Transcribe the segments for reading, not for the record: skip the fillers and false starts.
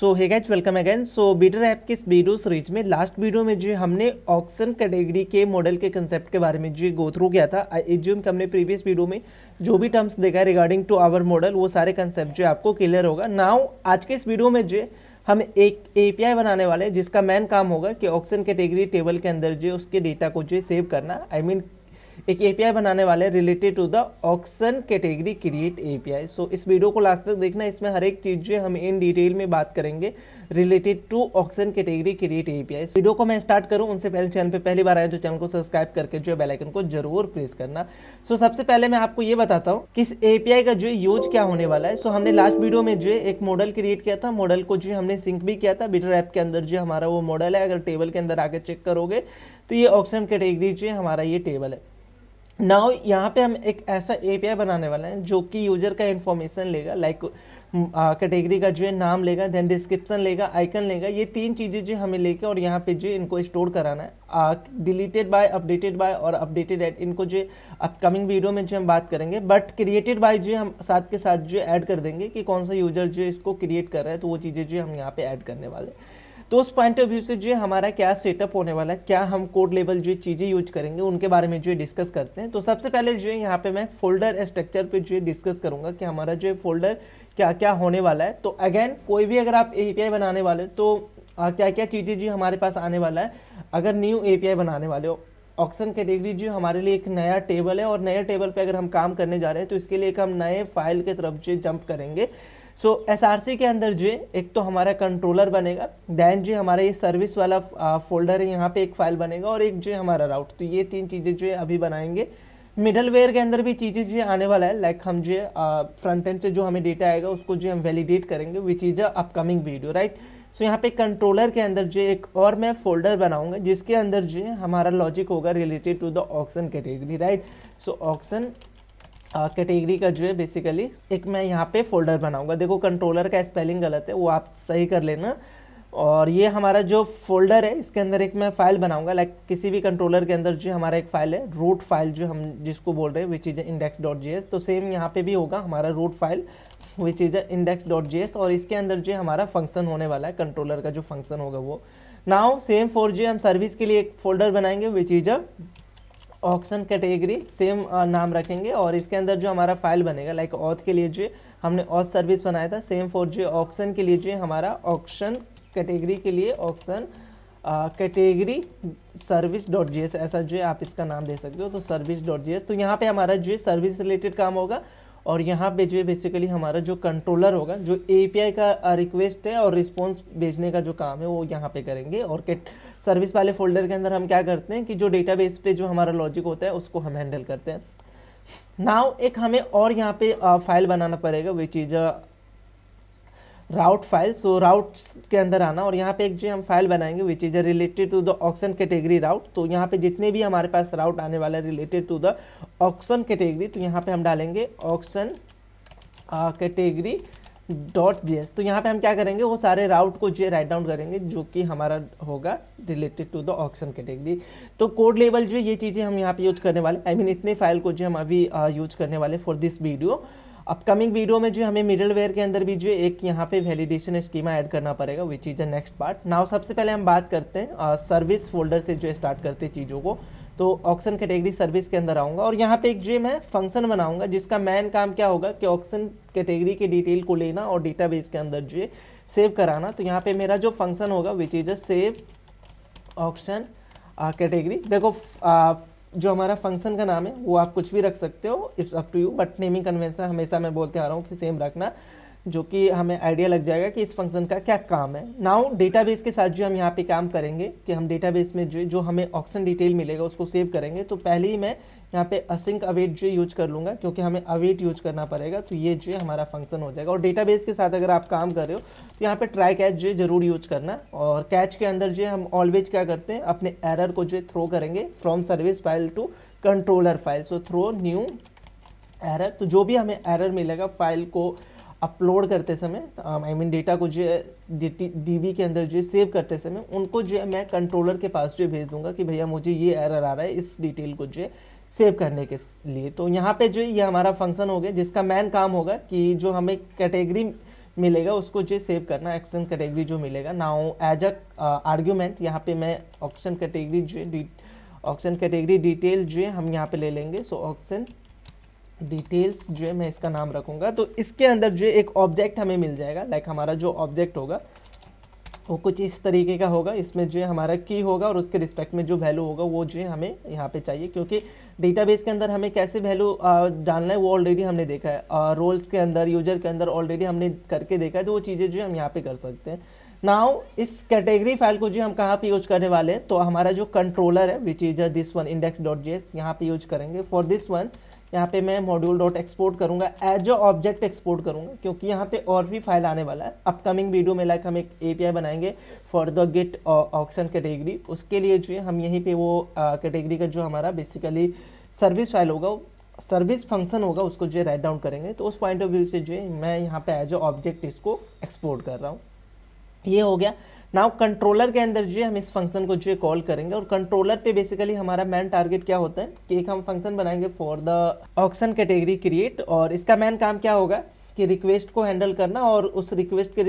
सो hey guys, welcome again. सो beater app के इस video series में लास्ट वीडियो में जो हमने ऑक्शन कैटेगरी के मॉडल के कंसेप्ट के बारे में जो गो थ्रू किया था। आई एज्यूम कि हमने प्रीवियस वीडियो में जो भी टर्म्स देखा रिगार्डिंग टू आवर मॉडल वो सारे कंसेप्ट जो आपको क्लियर होगा। नाउ आज के इस वीडियो में जो हम एक एपीआई बनाने वाले हैं जिसका मेन काम होगा कि ऑक्शन कैटेगरी टेबल के अंदर जो उसके डेटा को जो सेव करना। आई मीन एक एपीआई बनाने वाले related to the auction category create API. So इस वीडियो को लास्ट तक देखना, इसमें हर एक चीज जो हम इन डिटेल में बात करेंगे related to auction category create API. Video को मैं स्टार्ट करूं उनसे पहले चैनल पे पहली बार आए तो चैनल को सब्सक्राइब करके जो बेल आइकन को जरूर प्रेस करना। सो सबसे पहले मैं आपको ये बताता हूँ कि इस एपीआई का जो यूज क्या होने वाला है। सो हमने लास्ट वीडियो में जो एक मॉडल क्रिएट किया था, मॉडल को जो हमने सिंक भी किया था बीटर ऐप के अंदर। जो हमारा वो मॉडल है, अगर टेबल के अंदर आके चेक करोगे तो ये ऑक्शन कैटेगरी जो हमारा ये टेबल है। नाउ यहाँ पे हम एक ऐसा एपीआई बनाने वाले हैं जो कि यूजर का इन्फॉर्मेशन लेगा, लाइक कैटेगरी का जो है नाम लेगा, देन डिस्क्रिप्शन लेगा, आइकन लेगा। ये तीन चीज़ें जो हमें लेके और यहाँ पे जो इनको स्टोर कराना है। डिलीटेड बाय, अपडेटेड बाय और अपडेटेड एट, इनको जो अपकमिंग वीडियो में जो हम बात करेंगे। बट क्रिएटेड बाय जो हम साथ के साथ जो ऐड कर देंगे कि कौन सा यूजर जो इसको क्रिएट कर रहा है, तो वो चीज़ें जो हम यहाँ पे ऐड करने वाले हैं। तो उस पॉइंट ऑफ व्यू से जो हमारा क्या सेटअप होने वाला है, क्या हम कोड लेवल जो चीज़ें यूज करेंगे उनके बारे में जो डिस्कस करते हैं। तो सबसे पहले जो है यहाँ पे मैं फोल्डर स्ट्रक्चर पे जो डिस्कस करूंगा कि हमारा जो फोल्डर क्या क्या होने वाला है। तो अगेन कोई भी अगर आप एपीआई बनाने वाले तो क्या क्या चीज़ें जो हमारे पास आने वाला है। अगर न्यू एपीआई बनाने वाले हो, ऑक्शन कैटेगरी जो हमारे लिए एक नया टेबल है और नए टेबल पे अगर हम काम करने जा रहे हैं तो इसके लिए एक हम नए फाइल की तरफ जो जंप करेंगे। सो एसआरसी के अंदर जो एक तो हमारा कंट्रोलर बनेगा, देन जो हमारा ये सर्विस वाला फोल्डर है, यहाँ पे एक फाइल बनेगा और एक जो हमारा राउट। तो ये तीन चीज़ें जो अभी बनाएंगे। मिडलवेयर के अंदर भी चीज़ें जो आने वाला है, लाइक हम जो फ्रंट एंड से जो हमें डेटा आएगा उसको जो हम वैलिडेट करेंगे, which is a upcoming video, right. So यहाँ पे कंट्रोलर के अंदर जो एक और मैं फोल्डर बनाऊंगा जिसके अंदर जो हमारा लॉजिक होगा related to the auction category, right. So auction category का जो है बेसिकली एक मैं यहाँ पे फोल्डर बनाऊंगा। देखो कंट्रोलर का स्पेलिंग गलत है, वो आप सही कर लेना। और ये हमारा जो फोल्डर है इसके अंदर एक मैं फाइल बनाऊंगा, लाइक किसी भी कंट्रोलर के अंदर जो हमारा एक फाइल है, रूट फाइल जो हम जिसको बोल रहे हैं विच इज़ index.js। तो सेम यहाँ पे भी होगा हमारा root file which is index.js और इसके अंदर जो हमारा फंक्शन होने वाला है, कंट्रोलर का जो फंक्शन होगा वो। नाउ सेम फॉर जो हम सर्विस के लिए एक फोल्डर बनाएंगे which is auction category, same नाम रखेंगे और इसके अंदर जो हमारा फाइल बनेगा, लाइक ऑथ के लिए जो हमने ऑथ सर्विस बनाया था, सेम फॉर जो ऑक्शन के लिए जो हमारा ऑक्शन कैटेगरी के लिए ऑक्शन कैटेगरी सर्विस.js, ऐसा जो आप इसका नाम दे सकते हो। तो सर्विस.js, तो यहाँ पे हमारा जो सर्विस रिलेटेड काम होगा और यहाँ पे जो बेसिकली हमारा जो कंट्रोलर होगा, जो एपीआई का रिक्वेस्ट है और रिस्पॉन्स भेजने का जो काम है वो यहाँ पे करेंगे। और सर्विस वाले फोल्डर के अंदर हम क्या करते हैं कि जो डेटाबेस पे जो हमारा लॉजिक होता है उसको हम हैंडल करते हैं। नाउ एक हमें और यहाँ पे फाइल बनाना पड़ेगा विच इज राउट फाइल। सो राउट के अंदर आना और यहाँ पे एक जो हम फाइल बनाएंगे which is related to the auction category route. तो यहाँ पे जितने भी हमारे पास राउट आने वाला है related to the auction category, तो यहाँ पे हम डालेंगे ऑक्शन कैटेगरी .js। तो यहाँ पे हम क्या करेंगे, वो सारे राउट को जो राइट डाउन करेंगे जो कि हमारा होगा related to the auction category. तो कोड लेवल जो ये चीज़ें हम यहाँ पे यूज करने वाले, आई मीन इतने फाइल को जो हम अभी यूज करने वाले for this video. Upcoming video में जो हमें मिडलवेयर के अंदर भी जो एक यहाँ पे वैलिडेशन स्कीमा ऐड करना पड़ेगा which is the next part. Now सबसे पहले हम बात करते हैं सर्विस फोल्डर से जो स्टार्ट करते हैं चीज़ों को। तो ऑक्शन कैटेगरी सर्विस के अंदर आऊँगा और यहाँ पे एक जो मैं फंक्शन बनाऊंगा जिसका मेन काम क्या होगा कि ऑक्शन कैटेगरी के डिटेल को लेना और डेटाबेस के अंदर जो सेव कराना। तो यहाँ पे मेरा जो फंक्शन होगा विच is a save auction category. देखो जो हमारा फंक्शन का नाम है वो आप कुछ भी रख सकते हो, it's up to you, but naming convention हमेशा मैं बोलते आ रहा हूँ कि सेम रखना, जो कि हमें आइडिया लग जाएगा कि इस फंक्शन का क्या काम है। नाउ डेटाबेस के साथ जो हम यहाँ पे काम करेंगे कि हम डेटाबेस में जो हमें ऑक्शन डिटेल मिलेगा उसको सेव करेंगे। तो पहले ही मैं यहाँ पे असिंक अवेट जो यूज कर लूँगा क्योंकि हमें अवेट यूज करना पड़ेगा। तो ये जो हमारा फंक्शन हो जाएगा। और डेटाबेस के साथ अगर आप काम कर रहे हो तो यहाँ पे ट्राई कैच जो जरूर यूज करना। और कैच के अंदर जो हम ऑलवेज क्या करते हैं, अपने एरर को जो थ्रो करेंगे from service file to controller file. So throw new error, तो जो भी हमें एरर मिलेगा फाइल को अपलोड करते समय, आई मीन डेटा को जो डीबी के अंदर जो सेव करते समय, उनको जो है मैं कंट्रोलर के पास जो भेज दूंगा कि भैया मुझे ये एरर आ रहा है इस डिटेल को जो सेव करने के लिए। तो यहाँ पे जो ये हमारा फंक्शन हो गया जिसका मेन काम होगा कि जो हमें कैटेगरी मिलेगा उसको जो सेव करना, ऑक्शन कैटेगरी जो मिलेगा। नाउ एज अ आर्ग्यूमेंट यहाँ पे मैं ऑक्शन कैटेगरी जो ऑक्शन कैटेगरी डिटेल जो है हम यहाँ पे ले लेंगे। सो ऑक्शन डिटेल्स जो है मैं इसका नाम रखूँगा। तो इसके अंदर जो एक ऑब्जेक्ट हमें मिल जाएगा, लाइक हमारा जो ऑब्जेक्ट होगा वो कुछ इस तरीके का होगा। इसमें जो है हमारा की होगा और उसके रिस्पेक्ट में जो वैल्यू होगा वो जो है हमें यहाँ पे चाहिए, क्योंकि डेटाबेस के अंदर हमें कैसे वैल्यू डालना है वो ऑलरेडी हमने देखा है। रोल्स के अंदर, यूजर के अंदर ऑलरेडी हमने करके देखा है, तो वो चीज़ें जो हम यहाँ पे कर सकते हैं। नाउ इस कैटेगरी फाइल को जो हम कहाँ पे यूज करने वाले हैं, तो हमारा जो कंट्रोलर है which is this one index.js, यहाँ पे यूज करेंगे। फॉर दिस वन यहाँ पे मैं मॉड्यूल डॉट एक्सपोर्ट करूँगा, एज अ ऑब्जेक्ट एक्सपोर्ट करूँगा, क्योंकि यहाँ पे और भी फाइल आने वाला है अपकमिंग वीडियो में। लाइक हम एक API बनाएंगे for the get auction category, उसके लिए जो है हम यहीं पे वो कैटेगरी का जो हमारा बेसिकली सर्विस फाइल होगा, सर्विस फंक्शन होगा, उसको जो है राइट डाउन करेंगे। तो उस पॉइंट ऑफ व्यू से जो है मैं यहाँ पे एज अ ऑब्जेक्ट इसको एक्सपोर्ट कर रहा हूँ। ये हो गया। नाउ कंट्रोलर के अंदर जो है हम इस फंक्शन को जो है कॉल करेंगे, और कंट्रोलर पे बेसिकली हमारा मेन टारगेट क्या होता है कि एक हम फंक्शन बनाएंगे for the auction category create, और इसका मेन काम क्या होगा कि रिक्वेस्ट को हैंडल करना और उस रिक्वेस्ट के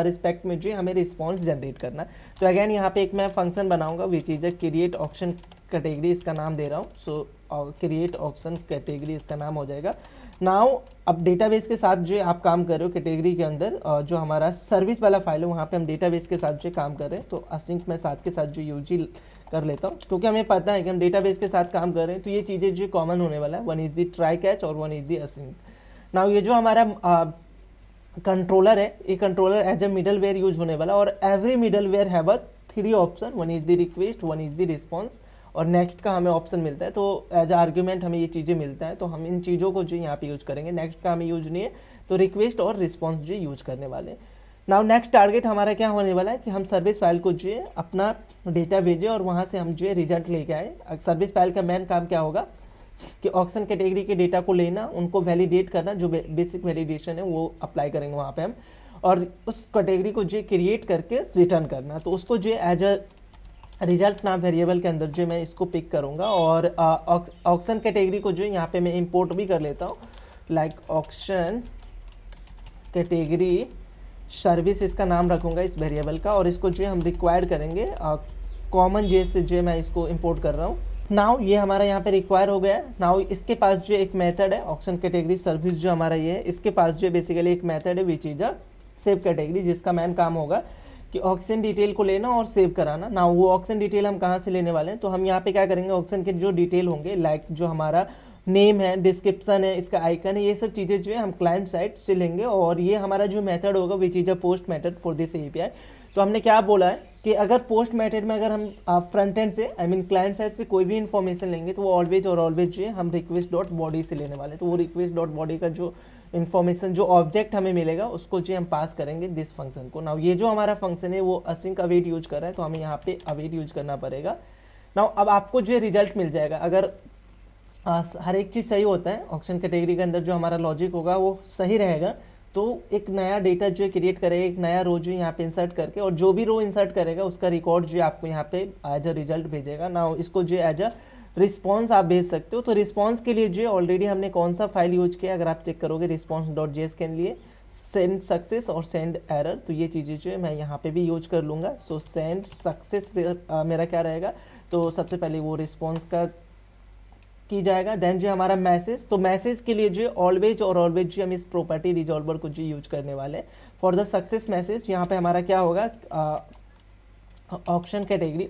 रिस्पेक्ट में जो है हमें रिस्पॉन्स जनरेट करना। तो अगेन यहाँ पे एक मैं फंक्शन बनाऊंगा विच is a create auction category, इसका नाम दे रहा हूँ। सो क्रिएट ऑक्शन कैटेगरी इसका नाम हो जाएगा। नाउ अब डेटाबेस के साथ जो आप काम कर रहे हो कैटेगरी के अंदर, जो हमारा सर्विस वाला फाइल है वहाँ पे हम डेटाबेस के साथ जो काम कर रहे हैं, तो असिंक मैं साथ के साथ जो यूज कर लेता हूँ, क्योंकि हमें पता है कि हम डेटाबेस के साथ काम कर रहे हैं, तो ये चीज़ें जो कॉमन होने वाला है। One is the try catch और one is the async. Now ये जो हमारा कंट्रोलर है, ये controller as a middleware use होने वाला, और every middleware have a 3 option, one is the request, one is the response और नेक्स्ट का हमें ऑप्शन मिलता है। तो एज आर्ग्यूमेंट हमें ये चीज़ें मिलता है, तो हम इन चीज़ों को जो यहाँ पे यूज करेंगे। नेक्स्ट का हमें यूज नहीं है, तो रिक्वेस्ट और रिस्पॉन्स जो यूज करने वाले हैं। नाउ नेक्स्ट टारगेट हमारा क्या होने वाला है कि हम सर्विस फाइल को जो है अपना डेटा भेजें और वहाँ से हम जो है रिजल्ट लेके आए। सर्विस फाइल का मेन काम क्या होगा कि ऑक्शन कैटेगरी के डेटा को लेना, उनको वैलिडेट करना, जो बेसिक वैलिडेशन है वो अप्लाई करेंगे वहाँ पे हम, और उस कैटेगरी को जो क्रिएट करके रिटर्न करना। तो उसको जो एज अ रिजल्ट नाम वेरिएबल के अंदर जो मैं इसको पिक करूंगा, और ऑक्शन कैटेगरी को जो यहाँ पे मैं इंपोर्ट भी कर लेता हूँ, लाइक ऑक्शन कैटेगरी सर्विस इसका नाम रखूंगा इस वेरिएबल का, और इसको जो हम रिक्वायर्ड करेंगे कॉमन जेस से जो मैं इसको इंपोर्ट कर रहा हूँ। नाउ ये हमारा यहाँ पे रिक्वायर हो गया है। नाउ इसके पास जो एक मेथड है ऑक्शन कैटेगरी सर्विस जो हमारा ये है, इसके पास जो बेसिकली एक मेथड है which is a save category, जिसका मेन काम होगा कि ऑक्शन डिटेल को लेना और सेव कराना। ना वो ऑक्शन डिटेल हम कहाँ से लेने वाले हैं, तो हम यहाँ पे क्या करेंगे, ऑक्शन के जो डिटेल होंगे, लाइक जो हमारा नेम है, डिस्क्रिप्शन है, इसका आइकन है, ये सब चीज़ें जो है हम क्लाइंट साइड से लेंगे, और ये हमारा जो मेथड होगा विच is a post method for this API। तो हमने क्या बोला है कि अगर पोस्ट मेथड में अगर हम फ्रंट एंड से क्लाइंट साइड से कोई भी इन्फॉर्मेशन लेंगे, तो वो ऑलवेज और ऑलवेज जो है हम रिक्वेस्ट डॉट बॉडी से लेने वाले हैं। तो वो रिक्वेस्ट डॉट बॉडी का जो इन्फॉर्मेशन, जो ऑब्जेक्ट हमें मिलेगा, उसको जो हम पास करेंगे दिस फंक्शन को। नाउ ये जो हमारा फंक्शन है वो असिंक अवेट यूज कर रहा है, तो हमें यहाँ पे अवेट यूज करना पड़ेगा। नाउ अब आपको जो रिजल्ट मिल जाएगा, अगर हर एक चीज़ सही होता है ऑक्शन कैटेगरी के अंदर, जो हमारा लॉजिक होगा वो सही रहेगा, तो एक नया डेटा जो है क्रिएट करेगा, एक नया रो जो यहाँ पे इंसर्ट करके, और जो भी रो इंसर्ट करेगा उसका रिकॉर्ड जो आपको यहाँ पे एज अ रिजल्ट भेजेगा। नाउ इसको जो एज अ रिस्पॉन्स आप भेज सकते हो। तो रिस्पॉन्स के लिए जो ऑलरेडी हमने कौन सा फाइल यूज किया, अगर आप चेक करोगे response.js के लिए सेंड सक्सेस और सेंड एरर, तो ये चीज़ें जो है मैं यहाँ पे भी यूज कर लूँगा। सो सेंड सक्सेस मेरा क्या रहेगा, तो सबसे पहले वो रिस्पॉन्स का की जाएगा, देन जो हमारा मैसेज, तो मैसेज के लिए जो ऑलवेज और ऑलवेज जो हम इस प्रॉपर्टी रिजॉल्वर को जो यूज करने वाले हैं फॉर द सक्सेस मैसेज। यहाँ पे हमारा क्या होगा, ऑक्शन कैटेगरी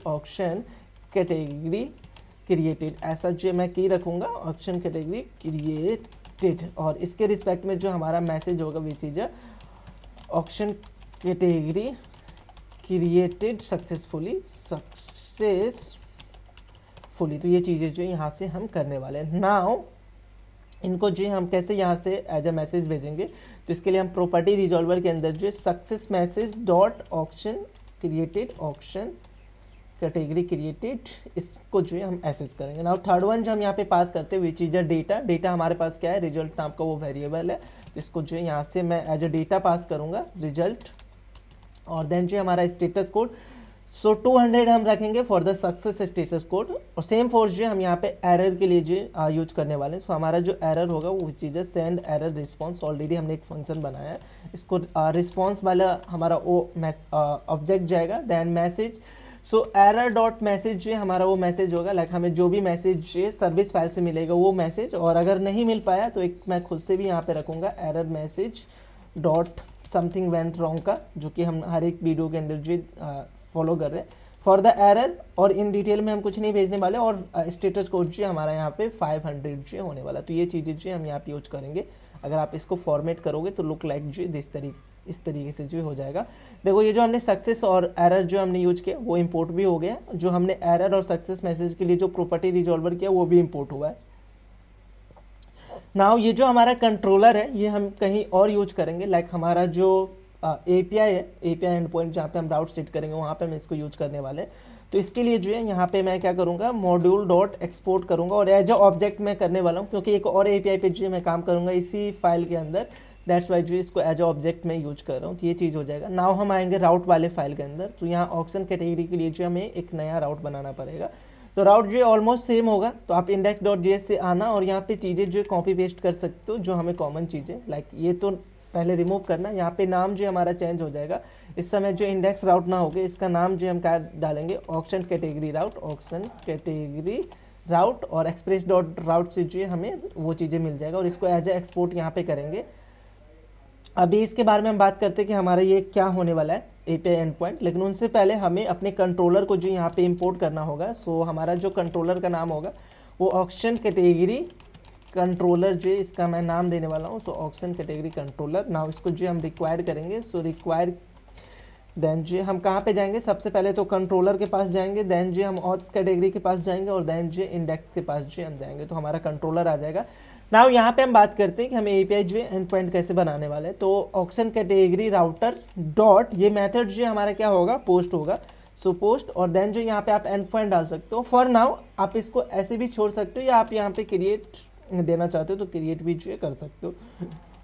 क्रिएटेड, ऐसा जो मैं की रखूँगा, ऑक्शन कैटेगरी क्रिएटेड, और इसके रिस्पेक्ट में जो हमारा मैसेज होगा which is auction category created successfully. तो ये चीज़ें जो यहाँ से हम करने वाले हैं। नाउ इनको जो हम कैसे यहाँ से एज अ मैसेज भेजेंगे, तो इसके लिए हम प्रॉपर्टी रिजॉल्वर के अंदर जो success message dot auction created, auction category created, इसको जो है हम एसेस करेंगे। नाउ थर्ड वन जो हम यहाँ पे पास करते हैं विच इज अ डेटा। डेटा हमारे पास क्या है, रिजल्ट नाम का वो वेरिएबल है, इसको जो है यहाँ से मैं एज अ डेटा पास करूँगा रिजल्ट, और देन जो हमारा स्टेटस कोड। सो 200 हम रखेंगे for the success status code, और सेम फोर्स जो हम यहाँ पे एरर के लिए जो यूज करने वाले हैं। सो हमारा जो एरर होगा वो चीज़ है सेंड एरर रिस्पॉन्स। ऑलरेडी हमने एक फंक्शन बनाया है, इसको रिस्पॉन्स वाला हमारा वो ऑब्जेक्ट जाएगा। Then message, so error dot message जो हमारा वो मैसेज होगा, लाइक हमें जो भी मैसेज सर्विस फाइल से मिलेगा वो मैसेज, और अगर नहीं मिल पाया तो एक मैं खुद से भी यहाँ पे रखूँगा error message dot something went wrong का, जो कि हम हर एक वीडियो के अंदर जो फॉलो कर रहे हैं फॉर द एरर। और इन डिटेल में हम कुछ नहीं भेजने वाले, और स्टेटस कोड जो हमारा यहाँ पे 500 जो होने वाला। तो ये चीज़ें जो हम यहाँ पे यूज करेंगे। अगर आप इसको फॉर्मेट करोगे तो लुक लाइक जो इस तरीके से जो हो जाएगा। देखो ये जो हमने सक्सेस और एरर जो हमने यूज किया वो इंपोर्ट भी हो गया। जो हमने एरर और सक्सेस मैसेज के लिए जो प्रॉपर्टी रिजॉल्वर किया वो भी इंपोर्ट हुआ है। नाउ ये जो हमारा कंट्रोलर है ये हम कहीं और यूज करेंगे, लाइक हमारा जो एपीआई है, एपीआई एंड पॉइंट जहाँ पे हम राउट सेट करेंगे वहाँ पे हम इसको यूज करने वाले हैं। तो इसके लिए जो है यहाँ पे मैं क्या करूँगा, मॉड्यूल डॉट एक्सपोर्ट करूँगा, और एज अ ऑब्जेक्ट मैं करने वाला हूँ क्योंकि एक और एपीआई पे जो मैं काम करूँगा इसी फाइल के अंदर। दैट्स वाई जो इसको एज अ ऑब्जेक्ट में यूज कर रहा हूँ। तो ये चीज़ हो जाएगा। नाउ हम आएंगे राउट वाले फाइल के अंदर। तो यहाँ ऑक्शन कैटेगरी के लिए जो हमें एक नया राउट बनाना पड़ेगा। तो राउट जो ऑलमोस्ट सेम होगा। तो आप index.js से आना और यहाँ पे चीज़ें जो कॉपी पेस्ट कर सकते हो, जो हमें कॉमन चीज़ें, लाइक ये तो पहले रिमूव करना। यहाँ पे नाम जो हमारा चेंज हो जाएगा। इस समय जो इंडेक्स राउट ना होगा इसका नाम जो हम क्या डालेंगे, ऑक्शन कैटेगरी राउट, ऑक्शन कैटेगरी राउट, और एक्सप्रेस डॉट राउट से जो हमें वो चीज़ें मिल जाएगा, और इसको एज ए एक्सपोर्ट यहाँ पे करेंगे। अभी इसके बारे में हम बात करते हैं कि हमारा ये क्या होने वाला है एपीआई एंड पॉइंट, लेकिन उनसे पहले हमें अपने कंट्रोलर को जो यहाँ पे इंपोर्ट करना होगा। सो हमारा जो कंट्रोलर का नाम होगा वो ऑक्शन कैटेगरी कंट्रोलर जो इसका मैं नाम देने वाला हूँ। सो ऑक्शन कैटेगरी कंट्रोलर। नाउ इसको जो हम रिक्वायर करेंगे, सो रिक्वायर देन जो हम कहाँ पे जाएंगे, सबसे पहले तो कंट्रोलर के पास जाएंगे, देन जो हम ऑथ कैटेगरी के पास जाएंगे, और देन जो इंडेक्स के पास जो हम जाएंगे तो हमारा कंट्रोलर आ जाएगा। नाउ यहाँ पे हम बात करते हैं कि हमें एपीआई जो एंड पॉइंट कैसे बनाने वाले हैं। तो ऑक्शन कैटेगरी राउटर डॉट ये मेथड जो हमारा क्या होगा, पोस्ट होगा। सो पोस्ट, और देन जो यहाँ पे आप एंड पॉइंट डाल सकते हो। फॉर नाउ आप इसको ऐसे भी छोड़ सकते हो, या आप यहाँ पे क्रिएट देना चाहते हो तो क्रिएट भी जो कर सकते हो।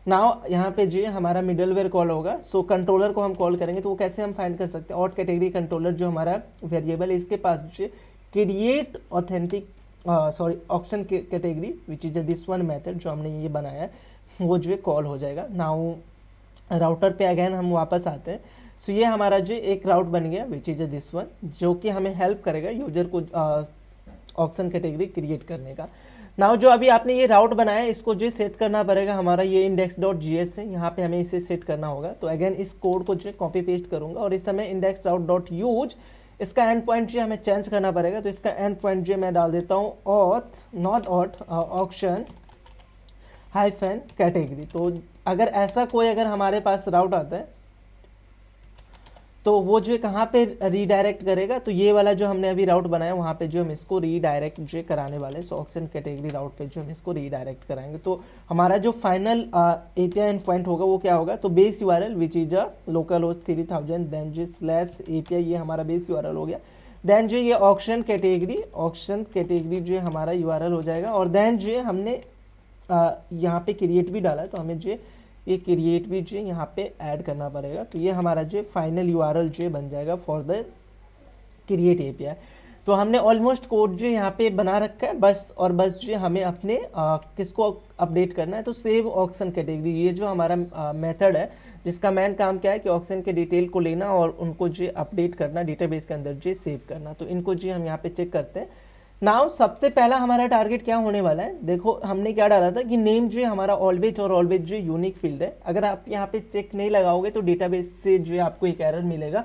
नाउ यहाँ पे जो हमारा मिडलवेयर कॉल होगा। सो कंट्रोलर को हम कॉल करेंगे तो वो कैसे हम फाइंड कर सकते हैं, ऑट कैटेगरी कंट्रोलर जो हमारा वेरिएबल है इसके पास जो create authentic auction category which is this one method जो हमने ये बनाया है वो जो कॉल हो जाएगा। नाउ राउटर पे अगेन हम वापस आते हैं। सो ये हमारा जो एक राउट बन गया विच इज दिस वन, जो कि हमें हेल्प करेगा यूजर को ऑक्शन कैटेगरी क्रिएट करने का। नाउ जो अभी आपने ये राउट बनाया है इसको जो सेट करना पड़ेगा हमारा ये index.js है, यहाँ पे हमें इसे सेट करना होगा। तो अगेन इस कोड को जो कॉपी पेस्ट करूंगा, और इस समय index route डॉट यूज इसका एंड पॉइंट जो हमें चेंज करना पड़ेगा। तो इसका एंड पॉइंट जो मैं डाल देता हूँ ऑक्शन हाइफन कैटेगरी। तो अगर ऐसा कोई अगर हमारे पास राउट आता है तो वो जो कहाँ पे रीडायरेक्ट करेगा, तो ये वाला जो हमने अभी राउट बनाया वहाँ पे जो हम इसको रीडायरेक्ट जो कराने वाले हैं। सो ऑक्शन कैटेगरी राउट पे जो हम इसको रीडायरेक्ट कराएंगे तो हमारा जो फाइनल एपीआई एंड पॉइंट होगा वो क्या होगा, तो base URL which is a local host 3000 then जो स्लैश एपीआई, ये हमारा बेस यूआरएल हो गया। देन जो ये ऑक्शन कैटेगरी जो हमारा यूआरएल हो जाएगा, और देन जो हमने यहाँ पे क्रिएट भी डाला है तो हमें जो ये क्रिएट भी जो यहाँ पे ऐड करना पड़ेगा। तो ये हमारा जो फाइनल यूआरएल जो बन जाएगा फॉर द क्रिएट एपीआई। तो हमने ऑलमोस्ट कोड जो यहाँ पे बना रखा है, बस जो हमें अपने किसको अपडेट करना है, तो सेव ऑक्शन कैटेगरी, ये जो हमारा मेथड है जिसका मेन काम क्या है कि ऑक्शन के डिटेल को लेना और उनको जो अपडेट करना डेटाबेस के अंदर जो सेव करना। तो इनको जो हम यहाँ पे चेक करते हैं। नाउ सबसे पहला हमारा टारगेट क्या होने वाला है, देखो हमने क्या डाला था कि नेम जो हमारा ऑलवेज और ऑलवेज जो यूनिक फील्ड है, अगर आप यहाँ पे चेक नहीं लगाओगे तो डेटाबेस से जो आपको एक एरर मिलेगा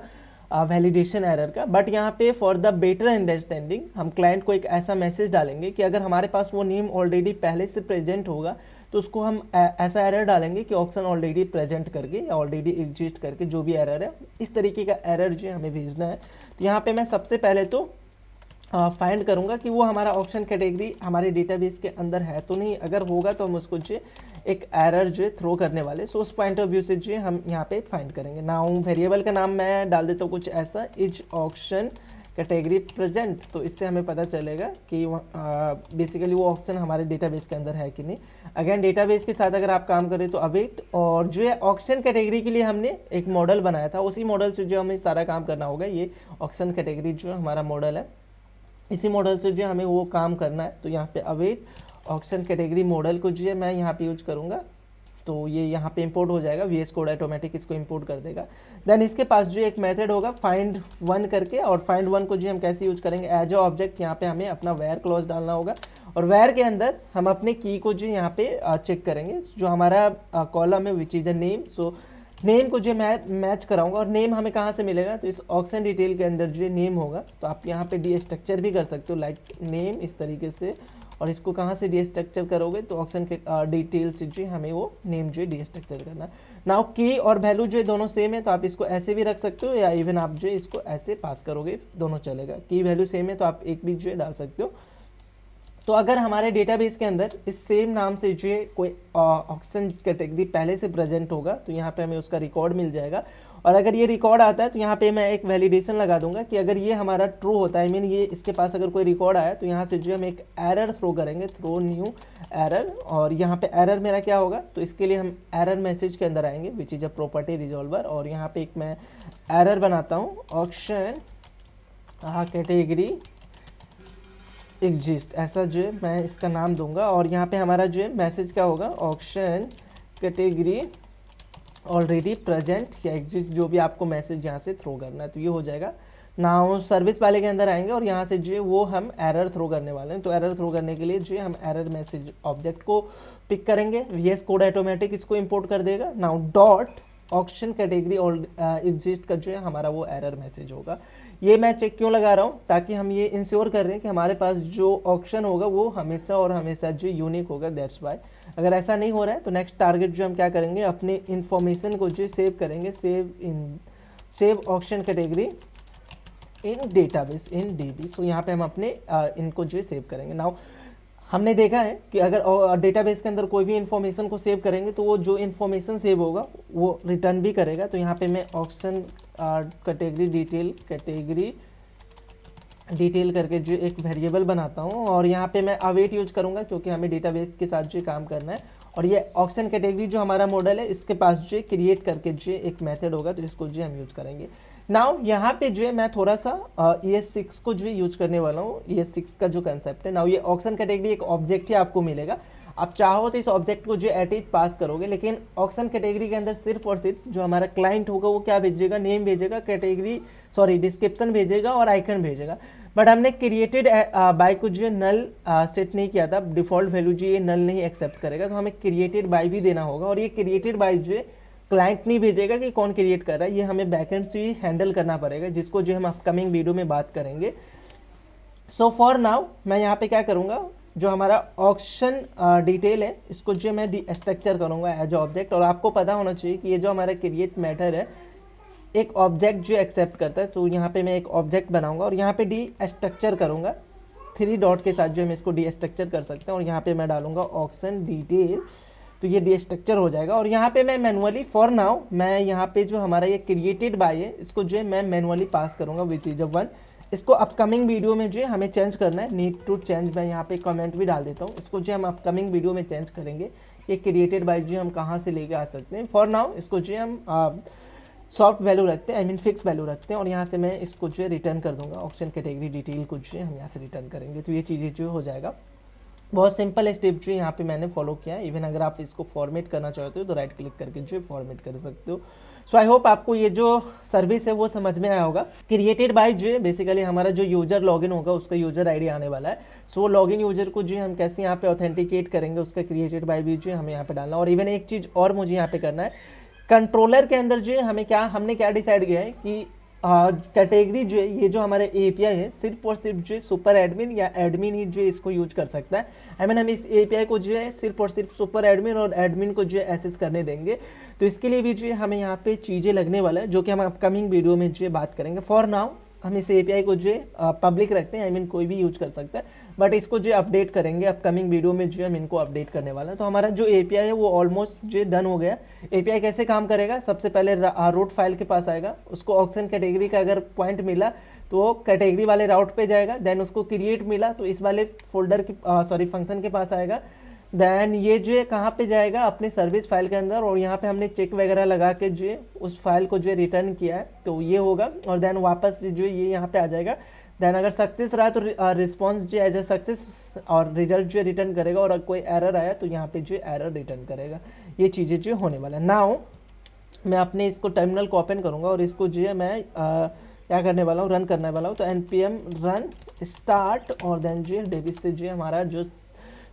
वैलिडेशन एरर का। बट यहाँ पे फॉर द बेटर अंडरस्टैंडिंग हम क्लाइंट को एक ऐसा मैसेज डालेंगे कि अगर हमारे पास वो नेम ऑलरेडी पहले से प्रेजेंट होगा तो उसको हम ऐसा एरर डालेंगे कि ऑक्शन ऑलरेडी प्रेजेंट करके या ऑलरेडी एग्जिस्ट करके जो भी एरर है, इस तरीके का एरर जो हमें भेजना है। तो यहाँ पे मैं सबसे पहले तो फाइंड करूंगा कि वो हमारा ऑक्शन कैटेगरी हमारे डेटाबेस के अंदर है तो नहीं, अगर होगा तो हम उसको जो एक एरर जो थ्रो करने वाले। सो उस पॉइंट ऑफ व्यू से जो हम यहाँ पे फाइंड करेंगे। नाउ वेरिएबल का नाम मैं डाल देता हूँ कुछ ऐसा, इज ऑक्शन कैटेगरी प्रेजेंट, तो इससे हमें पता चलेगा कि बेसिकली वो ऑक्शन हमारे डेटाबेस के अंदर है कि नहीं। अगेन डेटाबेस के साथ अगर आप काम करें तो अवेट, और जो है ऑक्शन कैटेगरी के लिए हमने एक मॉडल बनाया था, उसी मॉडल से जो हमें सारा काम करना होगा। ये ऑक्शन कैटेगरी जो हमारा मॉडल है, इसी मॉडल से जो हमें वो काम करना है। तो यहाँ पे अवेट ऑक्शन कैटेगरी मॉडल को जो है मैं यहाँ पे यूज करूँगा, तो ये यहाँ पे इंपोर्ट हो जाएगा, VS कोड ऑटोमेटिक इसको इंपोर्ट कर देगा। देन इसके पास जो एक मेथड होगा फाइंड वन करके, और फाइंड वन को जो हम कैसे यूज करेंगे, एज अ ऑब्जेक्ट यहाँ पे हमें अपना वेयर क्लॉज डालना होगा, और वेयर के अंदर हम अपने की को जो यहाँ पे चेक करेंगे, जो हमारा कॉलम है which is a name. So name को जो मैं मैच कराऊंगा, और नेम हमें कहाँ से मिलेगा, तो इस ऑक्शन डिटेल के अंदर जो नेम होगा, तो आप यहाँ पे डी स्ट्रक्चर भी कर सकते हो लाइक नेम इस तरीके से, और इसको कहाँ से डी स्ट्रक्चर करोगे, तो ऑक्शन के डिटेल से जो हमें वो नेम जो है डी स्ट्रक्चर करना है। नाउ की और वैल्यू जो है दोनों सेम है, तो आप इसको ऐसे भी रख सकते हो, या इवन आप जो है इसको ऐसे पास करोगे, दोनों चलेगा। की वैल्यू सेम है तो आप एक भी जो है डाल सकते हो। तो अगर हमारे डेटाबेस के अंदर इस सेम नाम से जो है कोई ऑक्शन कैटेगरी पहले से प्रेजेंट होगा, तो यहाँ पे हमें उसका रिकॉर्ड मिल जाएगा। और अगर ये रिकॉर्ड आता है तो यहाँ पे मैं एक वैलिडेशन लगा दूंगा कि अगर ये हमारा ट्रू होता है, मीन ये इसके पास अगर कोई रिकॉर्ड आया, तो यहाँ से जो हम एक एरर थ्रो करेंगे, थ्रो न्यू एरर। और यहाँ पे एरर मेरा क्या होगा, तो इसके लिए हम एरर मैसेज के अंदर आएंगे विच इज अ प्रॉपर्टी रिजॉल्वर, और यहाँ पे एक मैं एरर बनाता हूँ, ऑक्शन कैटेगरी एग्जिस्ट, ऐसा जो है मैं इसका नाम दूंगा। और यहाँ पे हमारा जो है मैसेज क्या होगा, ऑक्शन कैटेगरी ऑलरेडी प्रेजेंट या एग्जिस्ट, जो भी आपको मैसेज यहाँ से थ्रो करना है, तो ये हो जाएगा। नाउ सर्विस वाले के अंदर आएंगे, और यहाँ से जो है वो हम एरर थ्रो करने वाले हैं। तो एरर थ्रो करने के लिए जो है हम एरर मैसेज ऑब्जेक्ट को पिक करेंगे, VS कोड ऑटोमेटिक इसको इंपोर्ट कर देगा। Now dot auction category exist का जो है हमारा वो एरर मैसेज होगा। ये मैं चेक क्यों लगा रहा हूँ, ताकि हम ये इंश्योर कर रहे हैं कि हमारे पास जो ऑक्शन होगा वो हमेशा और हमेशा जो यूनिक होगा, दैट्स वाई। अगर ऐसा नहीं हो रहा है तो नेक्स्ट टारगेट जो हम क्या करेंगे, अपने इन्फॉर्मेशन को जो सेव करेंगे, सेव ऑक्शन कैटेगरी इन डेटाबेस इन DB। सो यहाँ पे हम अपने इनको जो सेव करेंगे। नाउ हमने देखा है कि अगर डेटाबेस के अंदर कोई भी इन्फॉर्मेशन को सेव करेंगे, तो वो जो इन्फॉर्मेशन सेव होगा वो रिटर्न भी करेगा। तो यहाँ पे मैं ऑक्शन कैटेगरी डिटेल करके जो एक वेरिएबल बनाता हूँ, और यहाँ पे मैं अवेट यूज करूँगा क्योंकि हमें डेटाबेस के साथ जो काम करना है। और ये ऑक्शन कैटेगरी जो हमारा मॉडल है, इसके पास जो क्रिएट करके जो एक मेथड होगा, तो इसको जो हम यूज करेंगे। नाउ यहाँ पे जो है मैं थोड़ा सा ES6 को जो यूज करने वाला हूँ। ES6 का जो कंसेप्ट है, नाउ ये ऑक्शन कैटेगरी एक ऑब्जेक्ट ही आपको मिलेगा। आप चाहो तो इस ऑब्जेक्ट को जो एट पास करोगे, लेकिन ऑक्शन कैटेगरी के अंदर सिर्फ और सिर्फ जो हमारा क्लाइंट होगा वो क्या भेजेगा, नेम भेजेगा, डिस्क्रिप्शन भेजेगा और आइकन भेजेगा। बट हमने क्रिएटेड बाय को जो नल सेट नहीं किया था, डिफॉल्ट वैल्यू जो ये नल नहीं एक्सेप्ट करेगा, तो हमें क्रिएटेड बाय भी देना होगा। और ये क्रिएटेड बाय जो है क्लाइंट नहीं भेजेगा कि कौन क्रिएट कर रहा है, ये हमें बैकएंड से ही हैंडल करना पड़ेगा, जिसको जो हम अपकमिंग वीडियो में बात करेंगे। सो फॉर नाउ मैं यहाँ पे क्या करूँगा, जो हमारा ऑक्शन डिटेल है, इसको जो मैं स्ट्रक्चर करूँगा एज ऑब्जेक्ट। और आपको पता होना चाहिए कि ये जो हमारा क्रिएट मैटर है, एक ऑब्जेक्ट जो एक्सेप्ट करता है। तो यहाँ पे मैं एक ऑब्जेक्ट बनाऊंगा और यहाँ पे डी स्ट्रक्चर करूँगा, 3 डॉट के साथ जो हम इसको डी स्ट्रक्चर कर सकते हैं। और यहाँ पे मैं डालूंगा ऑक्शन डिटेल, तो ये डी स्ट्रक्चर हो जाएगा। और यहाँ पे मैं मैनुअली फॉर नाउ मैं यहाँ पे जो हमारा ये क्रिएटेड बाय है, इसको जो है मैं मैनुअली पास करूँगा विच इज 1। इसको अपकमिंग वीडियो में जो है हमें चेंज करना है, नीड टू चेंज। मैं यहाँ पे कमेंट भी डाल देता हूँ, इसको जो हम अपकमिंग वीडियो में चेंज करेंगे। ये क्रिएटेड बाय जो हम कहाँ से लेके आ सकते हैं। फॉर नाउ इसको जो हम सॉफ्ट वैल्यू रखते हैं, आई मीन फिक्स वैल्यू रखते हैं। और यहाँ से मैं इसको जो है रिटर्न कर दूंगा, ऑक्शन कैटेगरी डिटेल को जो है हम यहाँ से रिटर्न करेंगे। तो ये चीज़ें जो हो जाएगा, बहुत सिंपल स्टेप जो यहाँ पे मैंने फॉलो किया है। इवन अगर आप इसको फॉर्मेट करना चाहते हो तो राइट क्लिक करके जो है फॉर्मेट कर सकते हो। सो आई होप आपको ये जो सर्विस है वो समझ में आया होगा। क्रिएटेड बाय जो है बेसिकली हमारा जो यूजर लॉगिन होगा उसका यूजर आईडी आने वाला है। सो वो लॉगिन यूजर को जो है हम कैसे यहाँ पे ऑथेंटिकेट करेंगे, उसका क्रिएटेड बाय भी जो है हमें यहाँ पे डालना। और इवन एक चीज़ और मुझे यहाँ पे करना है, कंट्रोलर के अंदर जो है हमने क्या डिसाइड किया है कि कैटेगरी जो है, ये जो हमारे API है, सिर्फ और सिर्फ जो है सुपर एडमिन या एडमिन ही जो है इसको यूज कर सकता है। आई मीन हम इस API को जो है सिर्फ और सिर्फ सुपर एडमिन और एडमिन को जो है एक्सेस करने देंगे। तो इसके लिए भी जो है हमें यहाँ पे चीज़ें लगने वाला है, जो कि हम अपकमिंग वीडियो में जो है बात करेंगे। फॉर नाउ हम इस एपीआई को जो पब्लिक रखते हैं, आई मीन कोई भी यूज कर सकता है, बट इसको जो अपडेट करेंगे अपकमिंग वीडियो में जो हम इनको अपडेट करने वाले हैं। तो हमारा जो एपीआई है वो ऑलमोस्ट जो डन हो गया। एपीआई कैसे काम करेगा, सबसे पहले रूट फाइल के पास आएगा, उसको ऑक्शन कैटेगरी का अगर पॉइंट मिला तो वो कैटेगरी वाले राउट पे जाएगा, देन उसको क्रिएट मिला तो इस वाले फोल्डर की फंक्शन के पास आएगा, देन ये जो है कहाँ पे जाएगा, अपने सर्विस फाइल के अंदर, और यहाँ पे हमने चेक वगैरह लगा के जो है उस फाइल को जो है रिटर्न किया है तो ये होगा, और देन वापस जो है ये यहाँ पे आ जाएगा। देन अगर सक्सेस रहा तो रिस्पॉन्स जो एज ए सक्सेस और रिजल्ट जो है रिटर्न करेगा, और अगर कोई एरर आया तो यहाँ पे जो एरर रिटर्न करेगा। ये चीज़ें जो होने वाला है। नाउ मैं अपने इसको टर्मिनल को ओपन करूँगा और इसको जो है मैं क्या करने वाला हूँ, रन करने वाला हूँ। तो npm रन स्टार्ट, और देन जो है डेविस से जो है हमारा जो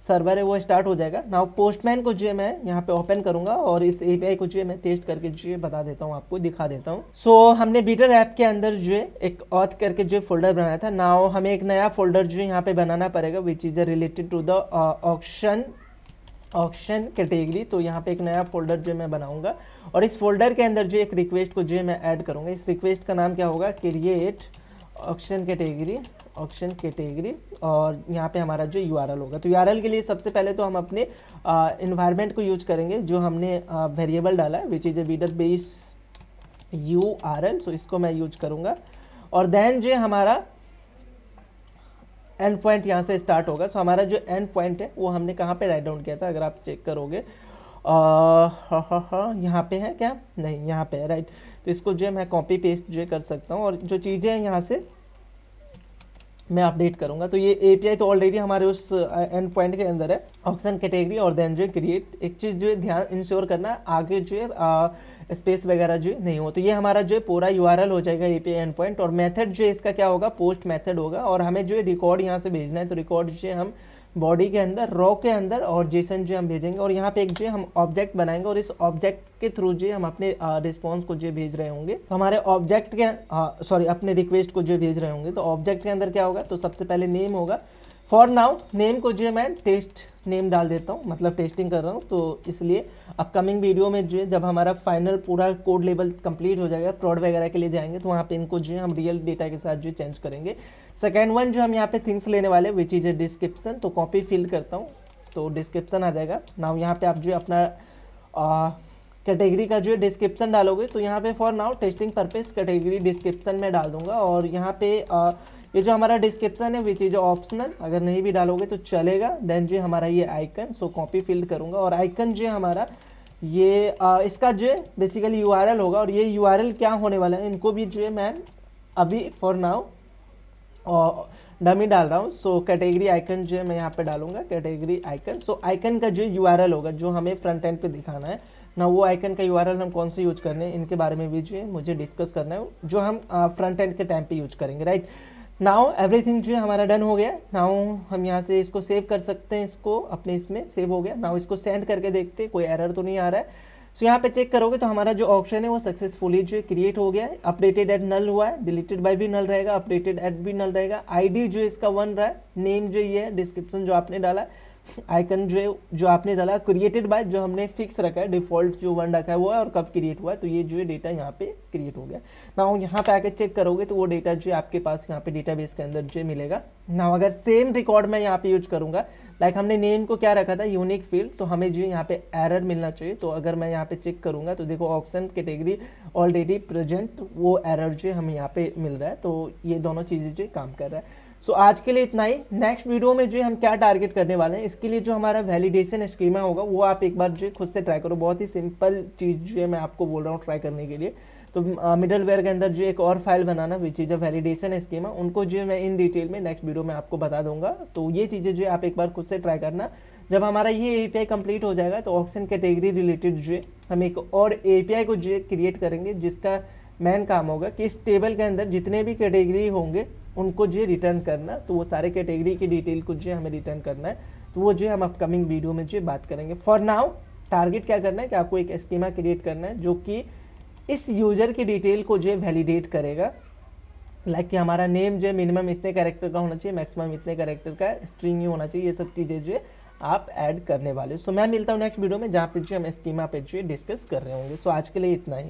सर्वर है वो स्टार्ट हो जाएगा। नाउ पोस्टमैन को जो है मैं यहाँ पे ओपन करूंगा और इस एपीआई को जो है मैं टेस्ट करके जो है बता देता हूँ, आपको दिखा देता हूँ। सो हमने बीटर ऐप के अंदर जो है एक ऑथ करके जो फोल्डर बनाया था। नाउ हमें एक नया फोल्डर जो है यहाँ पे बनाना पड़ेगा which is related to the auction category. तो यहाँ पे एक नया फोल्डर जो मैं बनाऊंगा और इस फोल्डर के अंदर जो एक रिक्वेस्ट को जो है मैं ऐड करूंगा। इस रिक्वेस्ट का नाम क्या होगा, क्रिएट ऑक्शन कैटेगरी, और यहाँ पे हमारा जो यूआरएल होगा। तो यूआरएल के लिए सबसे पहले तो हम अपने इन्वायरमेंट को यूज करेंगे जो हमने वेरिएबल डाला है which is a better base URL. So इसको मैं यूज करूंगा, और देन जो हमारा एंड पॉइंट यहाँ से स्टार्ट होगा। सो हमारा जो एंड पॉइंट है वो हमने कहाँ पे राइट डाउन किया था, अगर आप चेक करोगे यहाँ पे है क्या, नहीं यहाँ पे है, राइट। तो इसको जो है मैं कॉपी पेस्ट जो कर सकता हूँ और जो चीज़ें हैं यहाँ से मैं अपडेट करूंगा। तो ये एपीआई तो ऑलरेडी हमारे उस एंड पॉइंट के अंदर है, ऑक्शन कैटेगरी, और देन जो क्रिएट। एक चीज़ जो है ध्यान इंश्योर करना, आगे जो है स्पेस वगैरह जो नहीं हो। तो ये हमारा जो है पूरा यूआरएल हो जाएगा एपीआई एंड पॉइंट, और मेथड जो है इसका क्या होगा, पोस्ट मेथड होगा, और हमें जो है रिकॉर्ड यहाँ से भेजना है। तो रिकॉर्ड जो है हम बॉडी के अंदर, रॉ के अंदर, और जेसन जो हम भेजेंगे, और यहाँ पे एक जो हम ऑब्जेक्ट बनाएंगे और इस ऑब्जेक्ट के थ्रू जो हम अपने रिस्पॉन्स को जो भेज रहे होंगे। तो हमारे ऑब्जेक्ट के अपने रिक्वेस्ट को जो भेज रहे होंगे, तो ऑब्जेक्ट के अंदर क्या होगा, तो सबसे पहले नेम होगा। फॉर नाउ नेम को जो है मैं टेस्ट नेम डाल देता हूँ, मतलब टेस्टिंग कर रहा हूँ, तो इसलिए अपकमिंग वीडियो में जो है जब हमारा फाइनल पूरा कोड लेवल कंप्लीट हो जाएगा, प्रोड वगैरह के लिए जाएंगे, तो वहाँ पे इनको जो है हम रियल डेटा के साथ जो चेंज करेंगे। सेकेंड वन जो हम यहाँ पे थिंग्स लेने वाले विच इज ए डिस्क्रिप्शन, तो कॉपी फिल करता हूँ तो डिस्क्रिप्शन आ जाएगा। नाउ यहाँ पे आप जो अपना कैटेगरी का जो है डिस्क्रिप्शन डालोगे, तो यहाँ पे for now testing purpose category description में डाल दूंगा, और यहाँ पे ये जो हमारा डिस्क्रिप्शन है विच इज ऑप्शनल, अगर नहीं भी डालोगे तो चलेगा। देन जो हमारा ये आइकन, सो कॉपी फिल करूंगा, और आइकन जो है हमारा ये इसका जो है बेसिकली यूआरएल होगा, और ये यूआरएल क्या होने वाला है इनको भी जो है मैं अभी फॉर नाउ डमी डाल रहा हूँ। सो कैटेगरी आइकन जो है मैं यहाँ पे डालूंगा, कैटेगरी आइकन। सो आइकन का जो यूआरएल होगा जो हमें फ्रंट एंड पे दिखाना है ना, वो आइकन का यूआरएल हम कौन से यूज करने हैं इनके बारे में भी जो है मुझे डिस्कस करना है, जो हम फ्रंट एंड के टाइम पे यूज करेंगे, राइट। नाउ एवरीथिंग जो है हमारा डन हो गया। नाउ हम यहाँ से इसको सेव कर सकते हैं, इसको अपने इसमें सेव हो गया। नाउ इसको सेंड करके देखते हैं कोई एरर तो नहीं आ रहा है। सो यहाँ पे चेक करोगे तो हमारा जो ऑप्शन है वो सक्सेसफुली जो क्रिएट हो गया है। अपडेटेड एट नल हुआ है, डिलीटेड बाय भी नल रहेगा, अपडेटेड एट भी नल रहेगा। आईडी जो इसका 1 रहा है, नेम जो ये है, डिस्क्रिप्शन जो आपने डाला, आइकन जो आपने डाला, क्रिएटेड बाय जो हमने फिक्स रखा है, डिफॉल्ट जो 1 रखा है वो है, और कब क्रिएट हुआ है, तो ये जो है डेटा यहाँ पे क्रिएट हो गया। नाउ यहाँ पे आके चेक करोगे तो वो डेटा जो आपके पास यहाँ पे डेटाबेस के अंदर जो मिलेगा। नाउ अगर सेम रिकॉर्ड मैं यहाँ पे यूज करूंगा, लाइक हमने नेम को क्या रखा था, यूनिक फील्ड, तो हमें जो यहाँ पे एरर मिलना चाहिए। तो अगर मैं यहाँ पे चेक करूंगा तो देखो ऑप्शन कैटेगरी ऑलरेडी प्रेजेंट, वो एरर जो हमें यहाँ पे मिल रहा है। तो ये दोनों चीज़ें जो काम कर रहा है। सो आज के लिए इतना ही। नेक्स्ट वीडियो में जो हम क्या टारगेट करने वाले हैं, इसके लिए जो हमारा वैलिडेशन स्कीमा होगा वो आप एक बार जो खुद से ट्राई करो। बहुत ही सिंपल चीज़ जो है मैं आपको बोल रहा हूँ ट्राई करने के लिए। तो मिडल वेयर के अंदर जो एक और file banana which is a validation schema, उनको जो मैं इन डिटेल में नेक्स्ट वीडियो में आपको बता दूंगा। तो ये चीज़ें जो है आप एक बार खुद से ट्राई करना। जब हमारा ये एपीआई कंप्लीट हो जाएगा तो ऑक्शन कैटेगरी रिलेटेड जो है हम एक और एपीआई को जो क्रिएट करेंगे, जिसका मेन काम होगा कि इस टेबल के अंदर जितने भी कैटेगरी होंगे उनको जो रिटर्न करना। तो वो सारे कैटेगरी की डिटेल को जो हमें रिटर्न करना है, तो वो जो हम अपकमिंग वीडियो में जो बात करेंगे। फॉर नाउ टारगेट क्या करना है कि आपको एक स्कीमा क्रिएट करना है जो कि इस यूजर की डिटेल को जो वैलिडेट करेगा। लाइक कि हमारा नेम जो है मिनिमम इतने कैरेक्टर का होना चाहिए, मैक्सिमम इतने कैरेक्टर का, स्ट्रिंग ही होना चाहिए, ये सब चीज़ें जो आप ऐड करने वाले। सो मैं मिलता हूँ नेक्स्ट वीडियो में जहाँ पे जो हम स्कीमा पे जो डिस्कस कर रहे होंगे। सो आज के लिए इतना ही।